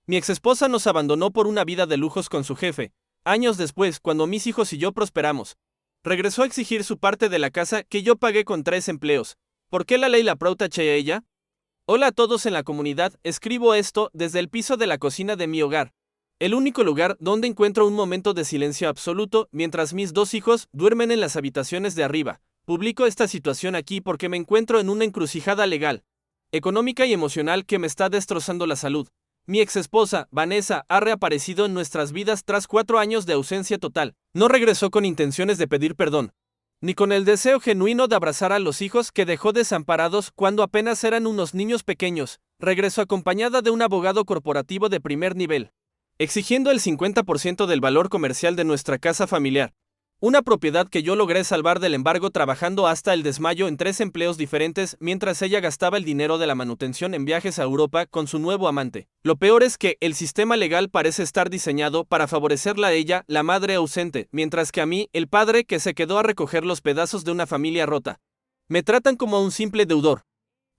Mi exesposa nos abandonó por una vida de lujos con su jefe. Años después, cuando mis hijos y yo prosperamos, regresó a exigir su parte de la casa que yo pagué con 3 empleos. ¿Por qué la ley la protege a ella? Hola a todos en la comunidad, escribo esto desde el piso de la cocina de mi hogar. El único lugar donde encuentro un momento de silencio absoluto mientras mis 2 hijos duermen en las habitaciones de arriba. Publico esta situación aquí porque me encuentro en una encrucijada legal, económica y emocional que me está destrozando la salud. Mi exesposa, Vanessa, ha reaparecido en nuestras vidas tras 4 años de ausencia total. No regresó con intenciones de pedir perdón, ni con el deseo genuino de abrazar a los hijos que dejó desamparados cuando apenas eran unos niños pequeños. Regresó acompañada de un abogado corporativo de primer nivel, exigiendo el 50% del valor comercial de nuestra casa familiar. Una propiedad que yo logré salvar del embargo trabajando hasta el desmayo en 3 empleos diferentes mientras ella gastaba el dinero de la manutención en viajes a Europa con su nuevo amante. Lo peor es que el sistema legal parece estar diseñado para favorecerla a ella, la madre ausente, mientras que a mí, el padre que se quedó a recoger los pedazos de una familia rota. Me tratan como a un simple deudor.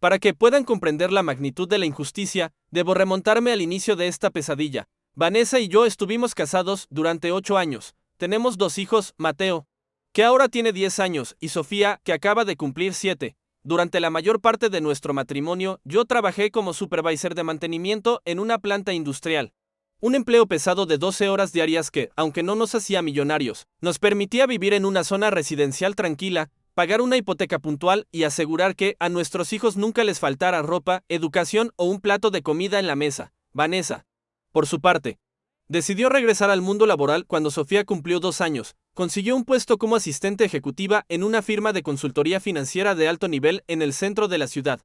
Para que puedan comprender la magnitud de la injusticia, debo remontarme al inicio de esta pesadilla. Vanessa y yo estuvimos casados durante 8 años. Tenemos 2 hijos, Mateo, que ahora tiene 10 años, y Sofía, que acaba de cumplir 7. Durante la mayor parte de nuestro matrimonio, yo trabajé como supervisor de mantenimiento en una planta industrial. Un empleo pesado de 12 horas diarias que, aunque no nos hacía millonarios, nos permitía vivir en una zona residencial tranquila, pagar una hipoteca puntual y asegurar que a nuestros hijos nunca les faltara ropa, educación o un plato de comida en la mesa. Vanessa, por su parte, decidió regresar al mundo laboral cuando Sofía cumplió 2 años. Consiguió un puesto como asistente ejecutiva en una firma de consultoría financiera de alto nivel en el centro de la ciudad.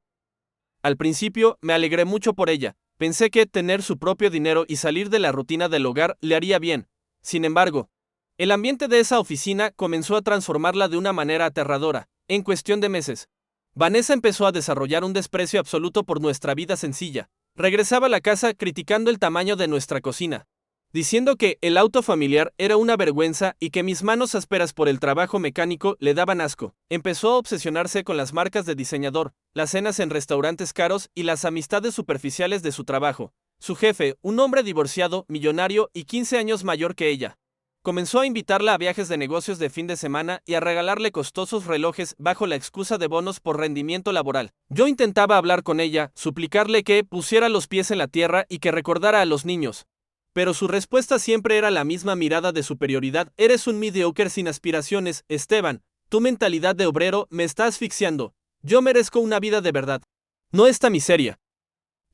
Al principio, me alegré mucho por ella. Pensé que tener su propio dinero y salir de la rutina del hogar le haría bien. Sin embargo, el ambiente de esa oficina comenzó a transformarla de una manera aterradora. En cuestión de meses, Vanessa empezó a desarrollar un desprecio absoluto por nuestra vida sencilla. Regresaba a la casa criticando el tamaño de nuestra cocina, diciendo que el auto familiar era una vergüenza y que mis manos ásperas por el trabajo mecánico le daban asco. Empezó a obsesionarse con las marcas de diseñador, las cenas en restaurantes caros y las amistades superficiales de su trabajo. Su jefe, un hombre divorciado, millonario y 15 años mayor que ella, comenzó a invitarla a viajes de negocios de fin de semana y a regalarle costosos relojes bajo la excusa de bonos por rendimiento laboral. Yo intentaba hablar con ella, suplicarle que pusiera los pies en la tierra y que recordara a los niños, pero su respuesta siempre era la misma mirada de superioridad. Eres un mediocre sin aspiraciones, Esteban. Tu mentalidad de obrero me está asfixiando. Yo merezco una vida de verdad, no esta miseria.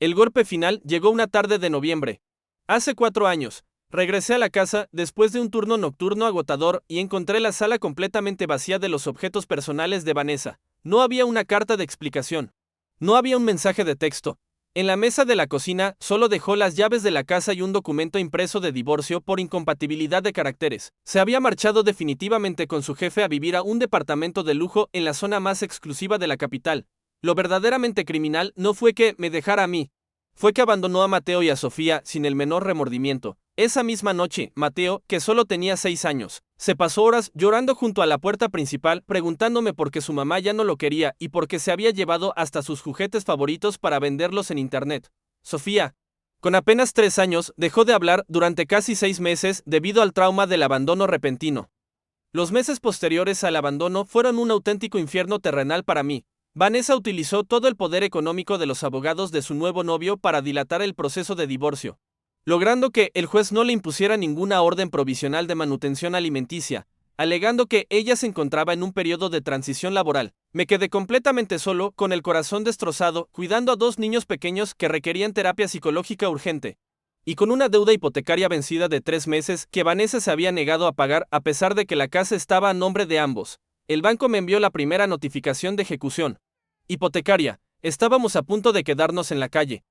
El golpe final llegó una tarde de noviembre. Hace 4 años, regresé a la casa después de un turno nocturno agotador y encontré la sala completamente vacía de los objetos personales de Vanessa. No había una carta de explicación. No había un mensaje de texto. En la mesa de la cocina solo dejó las llaves de la casa y un documento impreso de divorcio por incompatibilidad de caracteres. Se había marchado definitivamente con su jefe a vivir a un departamento de lujo en la zona más exclusiva de la capital. Lo verdaderamente criminal no fue que me dejara a mí, fue que abandonó a Mateo y a Sofía sin el menor remordimiento. Esa misma noche, Mateo, que solo tenía 6 años, se pasó horas llorando junto a la puerta principal preguntándome por qué su mamá ya no lo quería y por qué se había llevado hasta sus juguetes favoritos para venderlos en internet. Sofía, con apenas 3 años, dejó de hablar durante casi 6 meses debido al trauma del abandono repentino. Los meses posteriores al abandono fueron un auténtico infierno terrenal para mí. Vanessa utilizó todo el poder económico de los abogados de su nuevo novio para dilatar el proceso de divorcio, logrando que el juez no le impusiera ninguna orden provisional de manutención alimenticia, alegando que ella se encontraba en un periodo de transición laboral. Me quedé completamente solo, con el corazón destrozado, cuidando a 2 niños pequeños que requerían terapia psicológica urgente, y con una deuda hipotecaria vencida de 3 meses que Vanessa se había negado a pagar a pesar de que la casa estaba a nombre de ambos. El banco me envió la primera notificación de ejecución hipotecaria. Estábamos a punto de quedarnos en la calle.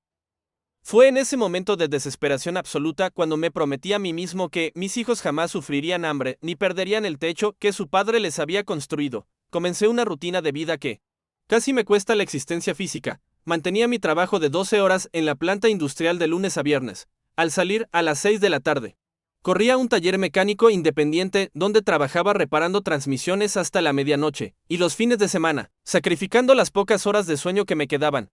Fue en ese momento de desesperación absoluta cuando me prometí a mí mismo que mis hijos jamás sufrirían hambre ni perderían el techo que su padre les había construido. Comencé una rutina de vida que casi me cuesta la existencia física. Mantenía mi trabajo de 12 horas en la planta industrial de lunes a viernes. Al salir a las 6 de la tarde, corría a un taller mecánico independiente donde trabajaba reparando transmisiones hasta la medianoche, y los fines de semana, sacrificando las pocas horas de sueño que me quedaban,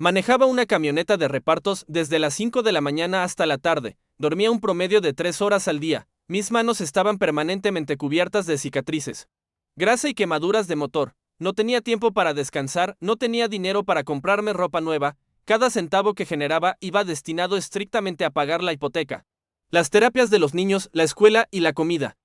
Manejaba una camioneta de repartos desde las 5 de la mañana hasta la tarde, dormía un promedio de 3 horas al día, mis manos estaban permanentemente cubiertas de cicatrices, grasa y quemaduras de motor, no tenía tiempo para descansar, no tenía dinero para comprarme ropa nueva, cada centavo que generaba iba destinado estrictamente a pagar la hipoteca, las terapias de los niños, la escuela y la comida.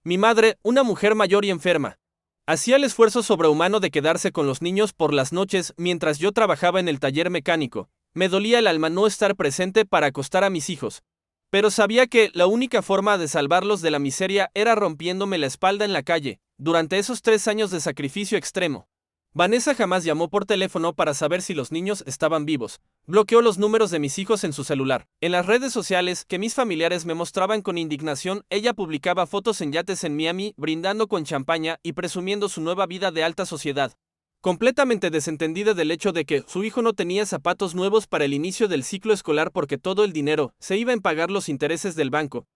Mi madre, una mujer mayor y enferma, hacía el esfuerzo sobrehumano de quedarse con los niños por las noches mientras yo trabajaba en el taller mecánico. Me dolía el alma no estar presente para acostar a mis hijos. Pero sabía que la única forma de salvarlos de la miseria era rompiéndome la espalda en la calle, durante esos 3 años de sacrificio extremo. Vanessa jamás llamó por teléfono para saber si los niños estaban vivos. Bloqueó los números de mis hijos en su celular. En las redes sociales que mis familiares me mostraban con indignación, ella publicaba fotos en yates en Miami, brindando con champaña y presumiendo su nueva vida de alta sociedad. Completamente desentendida del hecho de que su hijo no tenía zapatos nuevos para el inicio del ciclo escolar porque todo el dinero se iba en pagar los intereses del banco.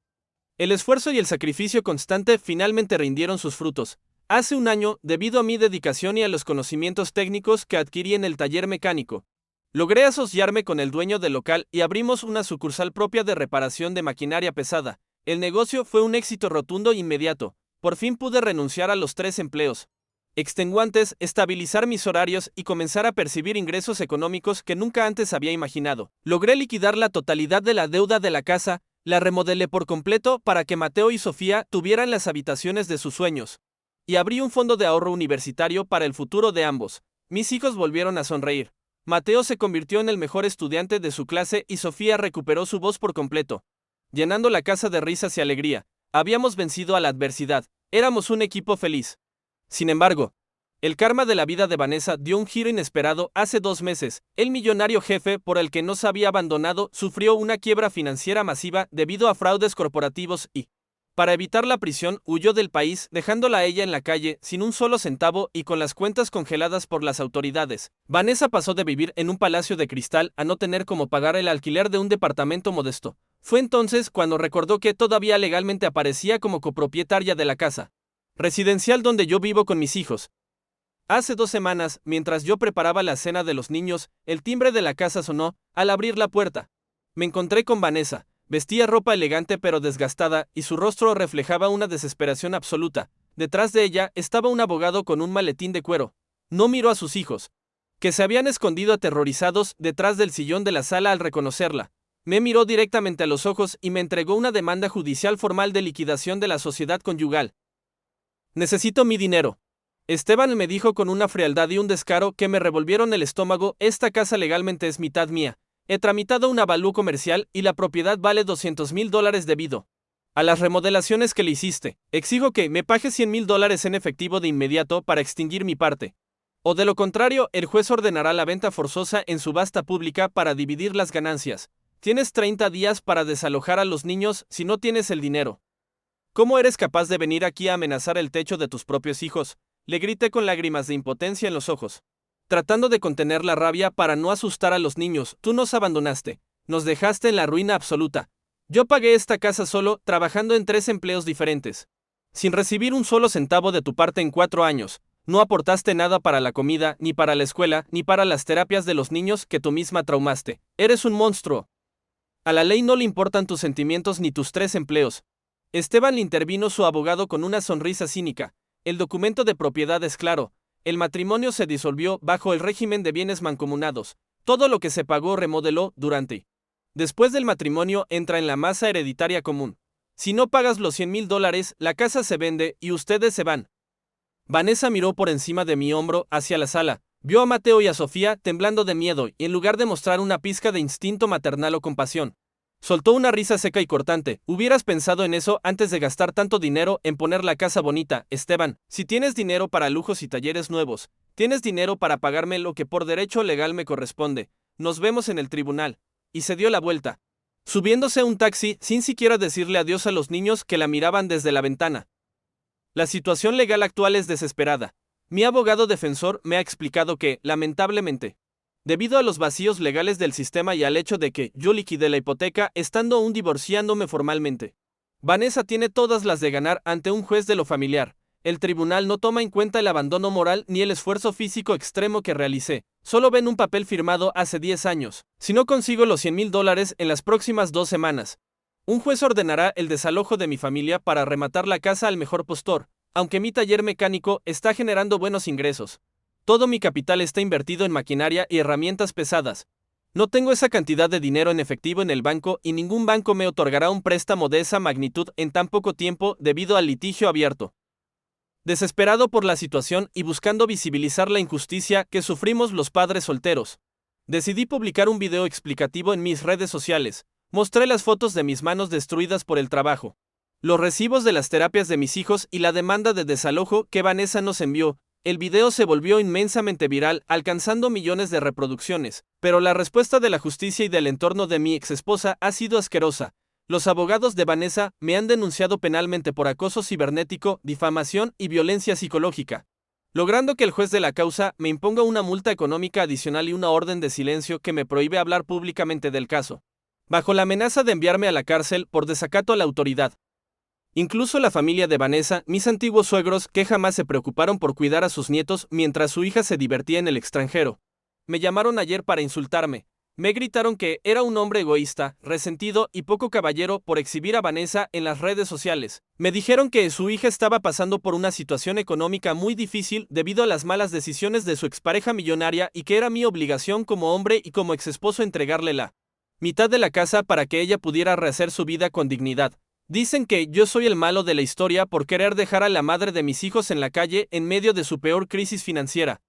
El esfuerzo y el sacrificio constante finalmente rindieron sus frutos. Hace un año, debido a mi dedicación y a los conocimientos técnicos que adquirí en el taller mecánico, logré asociarme con el dueño del local y abrimos una sucursal propia de reparación de maquinaria pesada. El negocio fue un éxito rotundo e inmediato. Por fin pude renunciar a los 3 empleos extenuantes, estabilizar mis horarios y comenzar a percibir ingresos económicos que nunca antes había imaginado. Logré liquidar la totalidad de la deuda de la casa, la remodelé por completo para que Mateo y Sofía tuvieran las habitaciones de sus sueños. Y abrí un fondo de ahorro universitario para el futuro de ambos. Mis hijos volvieron a sonreír. Mateo se convirtió en el mejor estudiante de su clase y Sofía recuperó su voz por completo, llenando la casa de risas y alegría. Habíamos vencido a la adversidad. Éramos un equipo feliz. Sin embargo, el karma de la vida de Vanessa dio un giro inesperado hace 2 meses. El millonario jefe por el que nos había abandonado sufrió una quiebra financiera masiva debido a fraudes corporativos y, para evitar la prisión, huyó del país, dejándola a ella en la calle, sin un solo centavo y con las cuentas congeladas por las autoridades. Vanessa pasó de vivir en un palacio de cristal a no tener cómo pagar el alquiler de un departamento modesto. Fue entonces cuando recordó que todavía legalmente aparecía como copropietaria de la casa residencial donde yo vivo con mis hijos. Hace 2 semanas, mientras yo preparaba la cena de los niños, el timbre de la casa sonó. Al abrir la puerta, me encontré con Vanessa. Vestía ropa elegante pero desgastada, y su rostro reflejaba una desesperación absoluta. Detrás de ella estaba un abogado con un maletín de cuero. No miró a sus hijos, que se habían escondido aterrorizados detrás del sillón de la sala al reconocerla. Me miró directamente a los ojos y me entregó una demanda judicial formal de liquidación de la sociedad conyugal. Necesito mi dinero. Esteban me dijo con una frialdad y un descaro que me revolvieron el estómago. Esta casa legalmente es mitad mía. He tramitado un avalúo comercial y la propiedad vale $200,000 debido a las remodelaciones que le hiciste. Exijo que me pagues $100,000 en efectivo de inmediato para extinguir mi parte. O de lo contrario, el juez ordenará la venta forzosa en subasta pública para dividir las ganancias. Tienes 30 días para desalojar a los niños si no tienes el dinero. ¿Cómo eres capaz de venir aquí a amenazar el techo de tus propios hijos? Le grité con lágrimas de impotencia en los ojos, tratando de contener la rabia para no asustar a los niños. Tú nos abandonaste, nos dejaste en la ruina absoluta. Yo pagué esta casa solo, trabajando en 3 empleos diferentes, sin recibir un solo centavo de tu parte en 4 años. No aportaste nada para la comida, ni para la escuela, ni para las terapias de los niños que tú misma traumaste. Eres un monstruo. A la ley no le importan tus sentimientos ni tus 3 empleos. Esteban le intervino su abogado con una sonrisa cínica. El documento de propiedad es claro. El matrimonio se disolvió bajo el régimen de bienes mancomunados. Todo lo que se pagó remodeló durante. Después del matrimonio entra en la masa hereditaria común. Si no pagas los $100,000, la casa se vende y ustedes se van. Vanessa miró por encima de mi hombro hacia la sala. Vio a Mateo y a Sofía temblando de miedo y en lugar de mostrar una pizca de instinto maternal o compasión, soltó una risa seca y cortante. Hubieras pensado en eso antes de gastar tanto dinero en poner la casa bonita, Esteban. Si tienes dinero para lujos y talleres nuevos, tienes dinero para pagarme lo que por derecho legal me corresponde. Nos vemos en el tribunal. Y se dio la vuelta, subiéndose a un taxi sin siquiera decirle adiós a los niños que la miraban desde la ventana. La situación legal actual es desesperada. Mi abogado defensor me ha explicado que, lamentablemente, debido a los vacíos legales del sistema y al hecho de que yo liquidé la hipoteca estando aún divorciándome formalmente, Vanessa tiene todas las de ganar ante un juez de lo familiar. El tribunal no toma en cuenta el abandono moral ni el esfuerzo físico extremo que realicé. Solo ven un papel firmado hace 10 años. Si no consigo los $100,000 en las próximas 2 semanas, un juez ordenará el desalojo de mi familia para rematar la casa al mejor postor, aunque mi taller mecánico está generando buenos ingresos. Todo mi capital está invertido en maquinaria y herramientas pesadas. No tengo esa cantidad de dinero en efectivo en el banco y ningún banco me otorgará un préstamo de esa magnitud en tan poco tiempo debido al litigio abierto. Desesperado por la situación y buscando visibilizar la injusticia que sufrimos los padres solteros, decidí publicar un video explicativo en mis redes sociales. Mostré las fotos de mis manos destruidas por el trabajo, los recibos de las terapias de mis hijos y la demanda de desalojo que Vanessa nos envió. El video se volvió inmensamente viral, alcanzando millones de reproducciones, pero la respuesta de la justicia y del entorno de mi exesposa ha sido asquerosa. Los abogados de Vanessa me han denunciado penalmente por acoso cibernético, difamación y violencia psicológica, logrando que el juez de la causa me imponga una multa económica adicional y una orden de silencio que me prohíbe hablar públicamente del caso, bajo la amenaza de enviarme a la cárcel por desacato a la autoridad. Incluso la familia de Vanessa, mis antiguos suegros, que jamás se preocuparon por cuidar a sus nietos mientras su hija se divertía en el extranjero, me llamaron ayer para insultarme. Me gritaron que era un hombre egoísta, resentido y poco caballero por exhibir a Vanessa en las redes sociales. Me dijeron que su hija estaba pasando por una situación económica muy difícil debido a las malas decisiones de su expareja millonaria y que era mi obligación como hombre y como exesposo entregarle la mitad de la casa para que ella pudiera rehacer su vida con dignidad. Dicen que yo soy el malo de la historia por querer dejar a la madre de mis hijos en la calle en medio de su peor crisis financiera.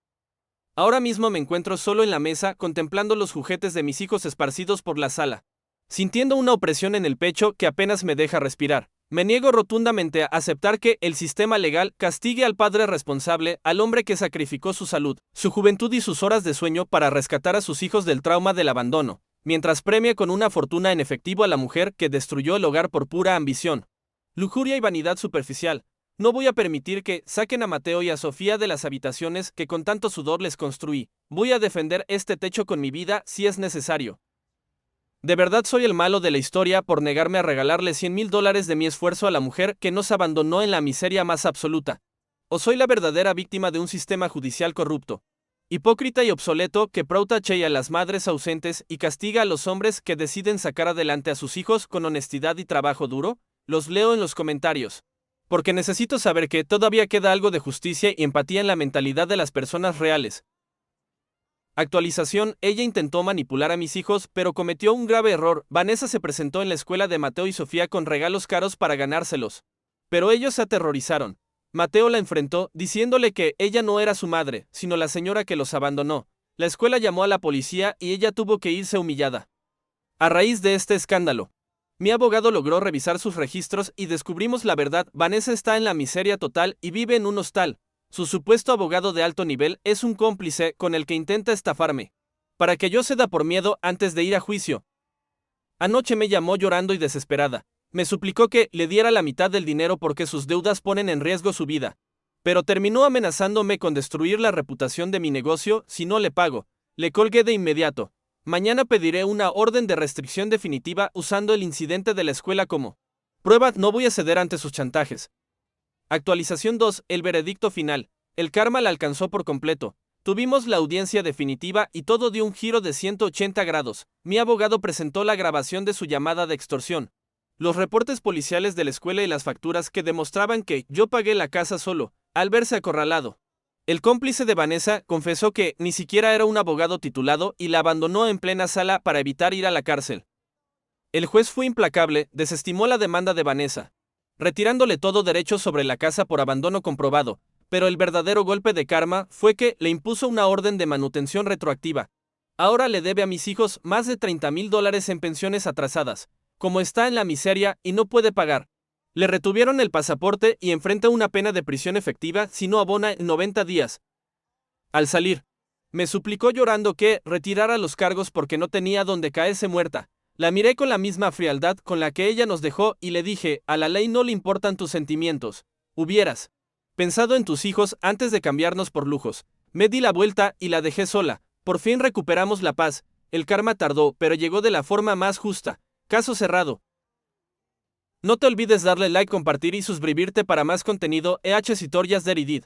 Ahora mismo me encuentro solo en la mesa contemplando los juguetes de mis hijos esparcidos por la sala, sintiendo una opresión en el pecho que apenas me deja respirar. Me niego rotundamente a aceptar que el sistema legal castigue al padre responsable, al hombre que sacrificó su salud, su juventud y sus horas de sueño para rescatar a sus hijos del trauma del abandono, mientras premia con una fortuna en efectivo a la mujer que destruyó el hogar por pura ambición, lujuria y vanidad superficial. No voy a permitir que saquen a Mateo y a Sofía de las habitaciones que con tanto sudor les construí. Voy a defender este techo con mi vida si es necesario. De verdad soy el malo de la historia por negarme a regalarle $100,000 de mi esfuerzo a la mujer que nos abandonó en la miseria más absoluta. ¿O soy la verdadera víctima de un sistema judicial corrupto, hipócrita y obsoleto que protege a las madres ausentes y castiga a los hombres que deciden sacar adelante a sus hijos con honestidad y trabajo duro? Los leo en los comentarios, porque necesito saber que todavía queda algo de justicia y empatía en la mentalidad de las personas reales. Actualización: ella intentó manipular a mis hijos, pero cometió un grave error. Vanessa se presentó en la escuela de Mateo y Sofía con regalos caros para ganárselos, pero ellos se aterrorizaron. Mateo la enfrentó, diciéndole que ella no era su madre, sino la señora que los abandonó. La escuela llamó a la policía y ella tuvo que irse humillada. A raíz de este escándalo, mi abogado logró revisar sus registros y descubrimos la verdad. Vanessa está en la miseria total y vive en un hostal. Su supuesto abogado de alto nivel es un cómplice con el que intenta estafarme, para que yo ceda por miedo antes de ir a juicio. Anoche me llamó llorando y desesperada. Me suplicó que le diera la mitad del dinero porque sus deudas ponen en riesgo su vida, pero terminó amenazándome con destruir la reputación de mi negocio si no le pago. Le colgué de inmediato. Mañana pediré una orden de restricción definitiva usando el incidente de la escuela como prueba. No voy a ceder ante sus chantajes. Actualización 2. El veredicto final. El karma la alcanzó por completo. Tuvimos la audiencia definitiva y todo dio un giro de 180 grados. Mi abogado presentó la grabación de su llamada de extorsión, los reportes policiales de la escuela y las facturas que demostraban que yo pagué la casa solo, al verse acorralado. El cómplice de Vanessa confesó que ni siquiera era un abogado titulado y la abandonó en plena sala para evitar ir a la cárcel. El juez fue implacable, desestimó la demanda de Vanessa, retirándole todo derecho sobre la casa por abandono comprobado, pero el verdadero golpe de karma fue que le impuso una orden de manutención retroactiva. Ahora le debe a mis hijos más de $30,000 en pensiones atrasadas, como está en la miseria y no puede pagar. Le retuvieron el pasaporte y enfrenta una pena de prisión efectiva si no abona en 90 días. Al salir, me suplicó llorando que retirara los cargos porque no tenía donde caerse muerta. La miré con la misma frialdad con la que ella nos dejó y le dije: a la ley no le importan tus sentimientos. Hubieras pensado en tus hijos antes de cambiarnos por lujos. Me di la vuelta y la dejé sola. Por fin recuperamos la paz. El karma tardó, pero llegó de la forma más justa. Caso cerrado. No te olvides darle like, compartir y suscribirte para más contenido. Historias de Reddit.